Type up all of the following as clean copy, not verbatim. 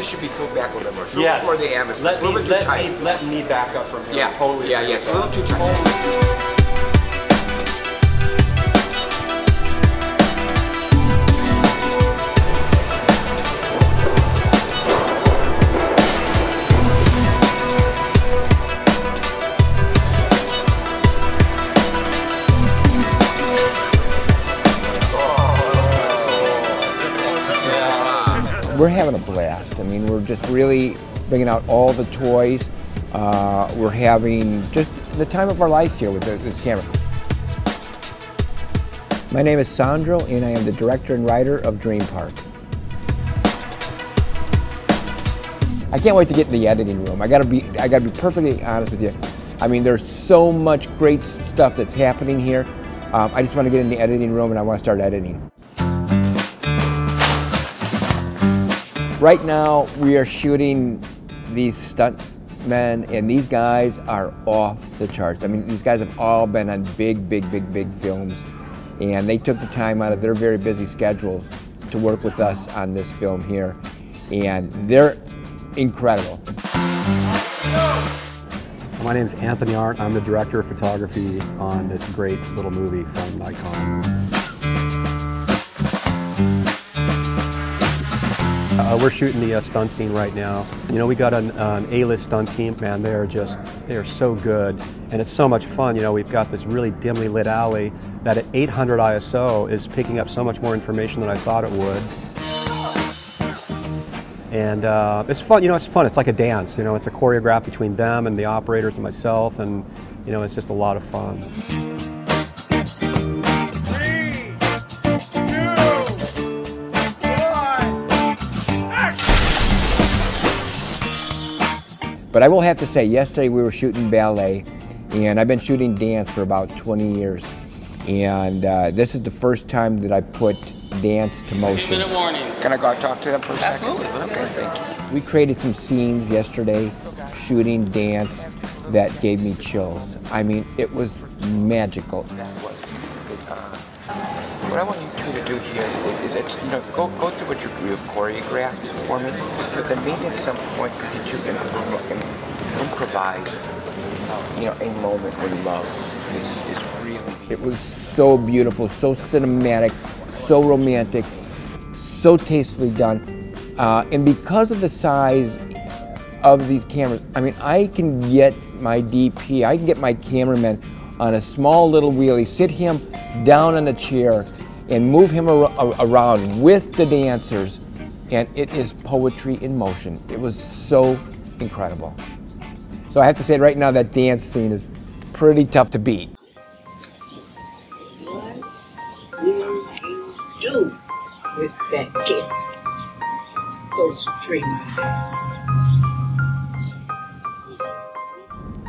this should be pulled back a little more. Yes. For the amateurs. Let me back up from here. Yeah, Totally. yeah, it's a little too tight. We're having a blast. I mean, we're just really bringing out all the toys. We're having just the time of our lives here with this camera. My name is Sandro, and I am the director and writer of Dream Park. I can't wait to get in the editing room. I gotta be perfectly honest with you. I mean, there's so much great stuff that's happening here. I just want to get in the editing room and I want to start editing. Right now, we are shooting these stuntmen, and these guys are off the charts. I mean, these guys have all been on big films, and they took the time out of their very busy schedules to work with us on this film here, and they're incredible. My name is Anthony Arndt. I'm the director of photography on this great little movie from Nikon. We're shooting the stunt scene right now. You know, we got an A-list stunt team, man. They are so good, and it's so much fun. You know, we've got this really dimly lit alley that at 800 ISO is picking up so much more information than I thought it would. And it's fun, you know, it's fun. It's like a dance, you know, it's a choreograph between them and the operators and myself, and, you know, it's just a lot of fun. 3, 2, 1, action! But I will have to say, yesterday we were shooting ballet, and I've been shooting dance for about 20 years. And this is the first time that I put dance to motion. 2-minute warning. Can I go out and talk to them for a second? Absolutely. Okay, thank you. We created some scenes yesterday, shooting dance, that gave me chills. I mean, it was magical. What I want you two to do here is you know, go through what you've choreographed for me, but then maybe at some point you two can improvise, you know, a moment when love is really... It was so beautiful, so cinematic, so romantic, so tastefully done. And because of the size of these cameras, I mean, I can get my DP, I can get my cameraman on a small little wheelie, sit him down on a chair, and move him around with the dancers, and it is poetry in motion. It was so incredible. So I have to say right now that dance scene is pretty tough to beat. What will you do with that kid? Those 3 miles.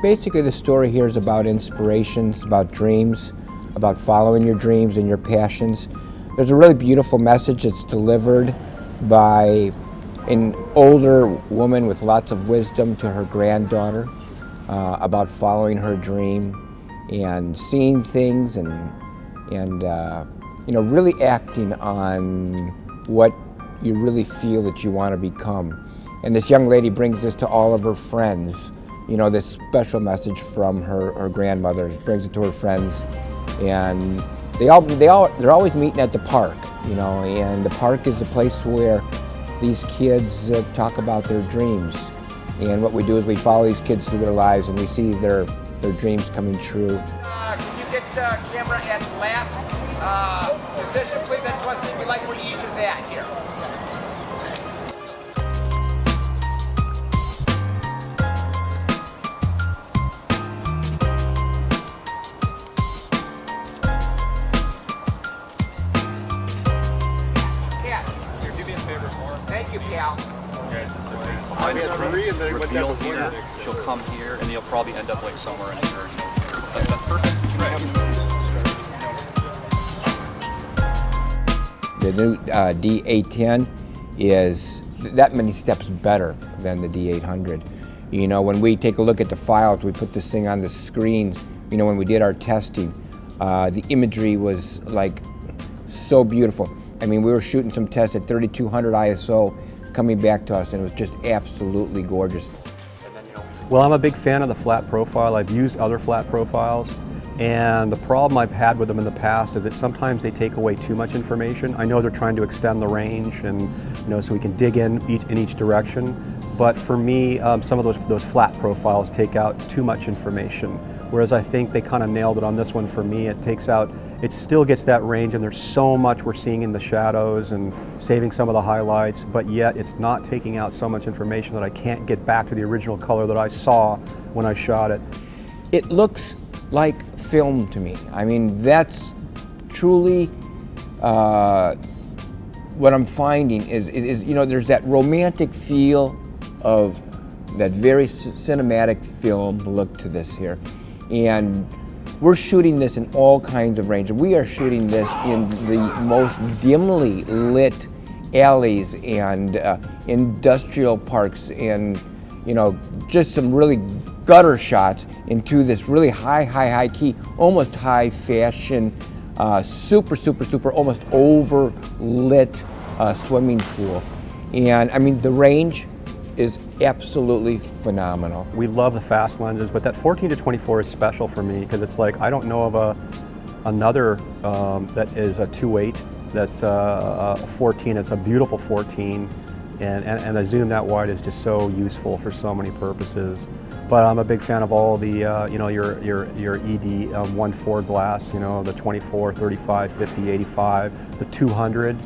Basically, the story here is about inspirations, about dreams, about following your dreams and your passions. There's a really beautiful message that's delivered by an older woman with lots of wisdom to her granddaughter about following her dream and seeing things and you know, really acting on what you really feel that you want to become. And this young lady brings this to all of her friends. You know, this special message from her grandmother, brings it to her friends, and they're always meeting at the park, you know, and the park is the place where these kids talk about their dreams. And what we do is we follow these kids through their lives, and we see their dreams coming true. Can you get camera at last position, please? I just want to see if you like where each is at here. Thank you, pal. I did 3 and then went down Reveal to here, 1. she'll come here, and you'll probably end up like somewhere in here. Like the perfect trick. The new D810 is that many steps better than the D800. You know, when we take a look at the files, we put this thing on the screens, you know, when we did our testing, the imagery was like so beautiful. I mean, we were shooting some tests at 3200 ISO coming back to us, and it was just absolutely gorgeous. Well, I'm a big fan of the flat profile. I've used other flat profiles, and the problem I've had with them in the past is that sometimes they take away too much information. I know they're trying to extend the range, and so we can dig in each direction. But for me, some of those flat profiles take out too much information. Whereas I think they kind of nailed it on this one for me. It still gets that range, and there's so much we're seeing in the shadows and saving some of the highlights, but yet it's not taking out so much information that I can't get back to the original color that I saw when I shot it. It looks like film to me. I mean, that's truly what I'm finding is there's that romantic feel of that very cinematic film look to this here. And we're shooting this in all kinds of range. We are shooting this in the most dimly lit alleys and industrial parks, and just some really gutter shots into this really high key, almost high fashion, super almost over lit swimming pool. And I mean, the range is absolutely phenomenal. We love the fast lenses, but that 14-24 is special for me because it's like I don't know of another that is a 2.8 that's a 14. It's a beautiful 14, and a zoom that wide is just so useful for so many purposes. But I'm a big fan of all the your ED 1.4 glass, the 24, 35, 50, 85, the 200.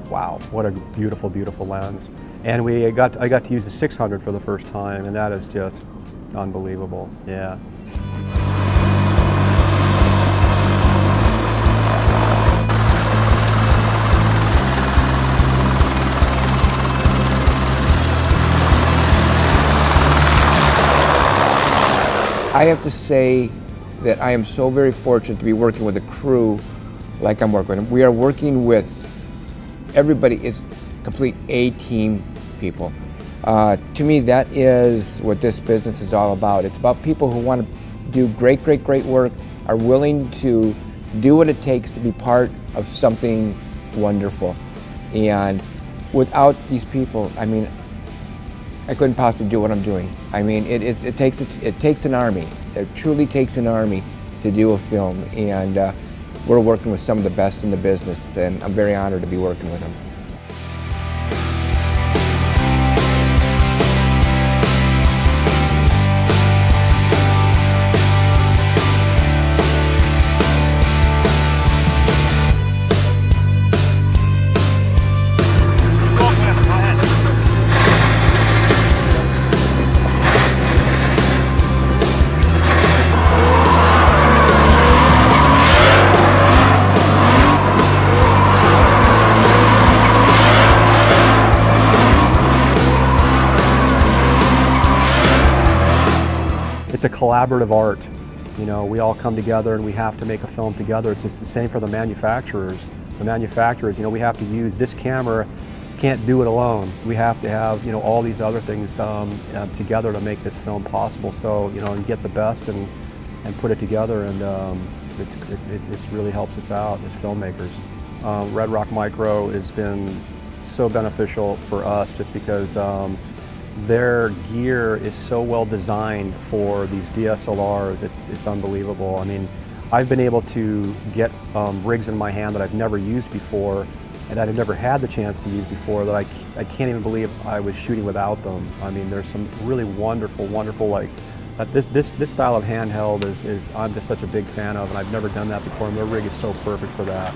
Wow, what a beautiful lens. And I got to use the 600 for the first time, and that is just unbelievable. Yeah. I have to say that I am so very fortunate to be working with a crew like I'm working with. We are working with everybody is complete A-team people. To me, that is what this business is all about. It's about people who want to do great work, are willing to do what it takes to be part of something wonderful. And without these people, I mean, I couldn't possibly do what I'm doing. I mean, it takes an army. It truly takes an army to do a film, and we're working with some of the best in the business, and I'm very honored to be working with them. It's a collaborative art. We all come together and we have to make a film together. It's just the same for the manufacturers. The manufacturers, we have to use this camera, can't do it alone. We have to have, all these other things together to make this film possible. So, and get the best and put it together, and it really helps us out as filmmakers. Red Rock Micro has been so beneficial for us just because their gear is so well designed for these DSLRs. It's unbelievable. I mean, I've been able to get rigs in my hand that I've never used before, and that I've never had the chance to use before, that I can't even believe I was shooting without them. I mean, there's some really wonderful, like, this style of handheld is I'm just such a big fan of, and I've never done that before, and their rig is so perfect for that.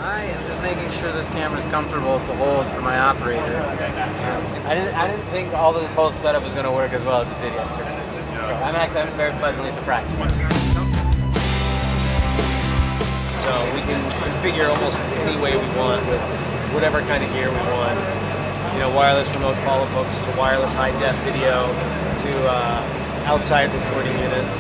I am just making sure this camera is comfortable to hold for my operator. I didn't think all of this whole setup was going to work as well as it did yesterday. So I'm very pleasantly surprised. So we can configure almost any way we want with whatever kind of gear we want. Wireless remote follow focus to wireless high def video to outside recording units.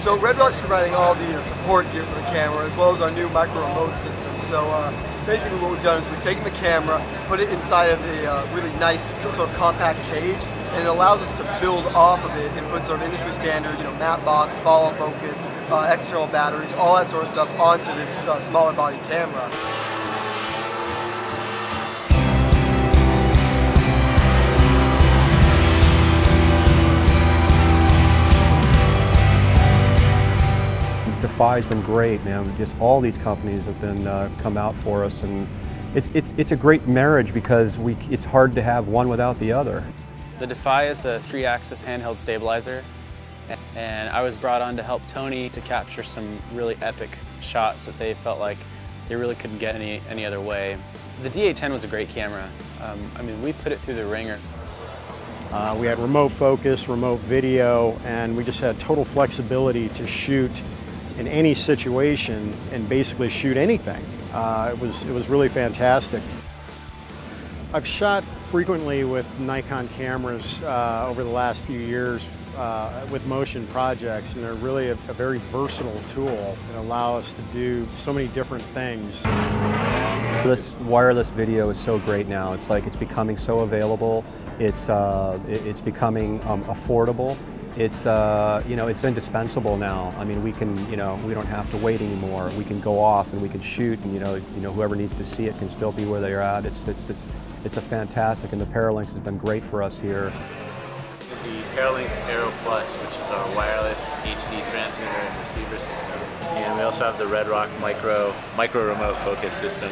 So Red Rock's providing all the support gear for the camera, as well as our new micro remote system. So basically what we've done is we've taken the camera, put it inside of the really nice sort of compact cage, and it allows us to build off of it and put sort of industry standard, matte box, follow focus, external batteries, all that sort of stuff onto this smaller body camera. Defy's been great, man. Just all these companies have been come out for us, and it's a great marriage because it's hard to have one without the other. The Defy is a 3-axis handheld stabilizer, and I was brought on to help Tony to capture some really epic shots that they felt like they really couldn't get any other way. The D810 was a great camera. I mean, we put it through the ringer. We had remote focus, remote video, and we just had total flexibility to shoot in any situation and basically shoot anything. It was really fantastic. I've shot frequently with Nikon cameras over the last few years with motion projects, and they're really a very versatile tool and allow us to do so many different things. This wireless video is so great now. It's like it's becoming so available. It's becoming affordable. It's it's indispensable now. I mean, we can we don't have to wait anymore. We can go off and we can shoot, and whoever needs to see it can still be where they're at. It's a fantastic, and the Paralinx has been great for us here. The Paralinx Aero Plus, which is our wireless HD transmitter and receiver system, and we also have the Red Rock micro remote focus system.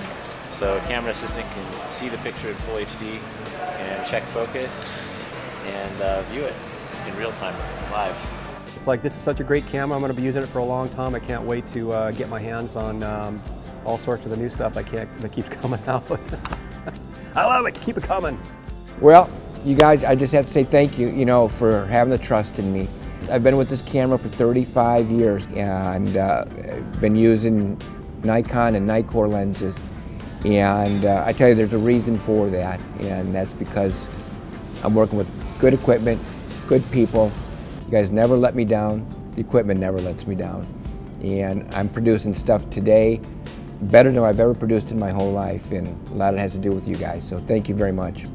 So camera assistant can see the picture in full HD and check focus and view it in real time, live. It's like, this is such a great camera. I'm going to be using it for a long time. I can't wait to get my hands on all sorts of the new stuff that keeps coming out. I love it. Keep it coming. Well, you guys, I just have to say thank you, for having the trust in me. I've been with this camera for 35 years and been using Nikon and Nikkor lenses. And I tell you, there's a reason for that, and that's because I'm working with good equipment, good people. You guys never let me down. The equipment never lets me down. And I'm producing stuff today better than I've ever produced in my whole life, and a lot of it has to do with you guys. So thank you very much.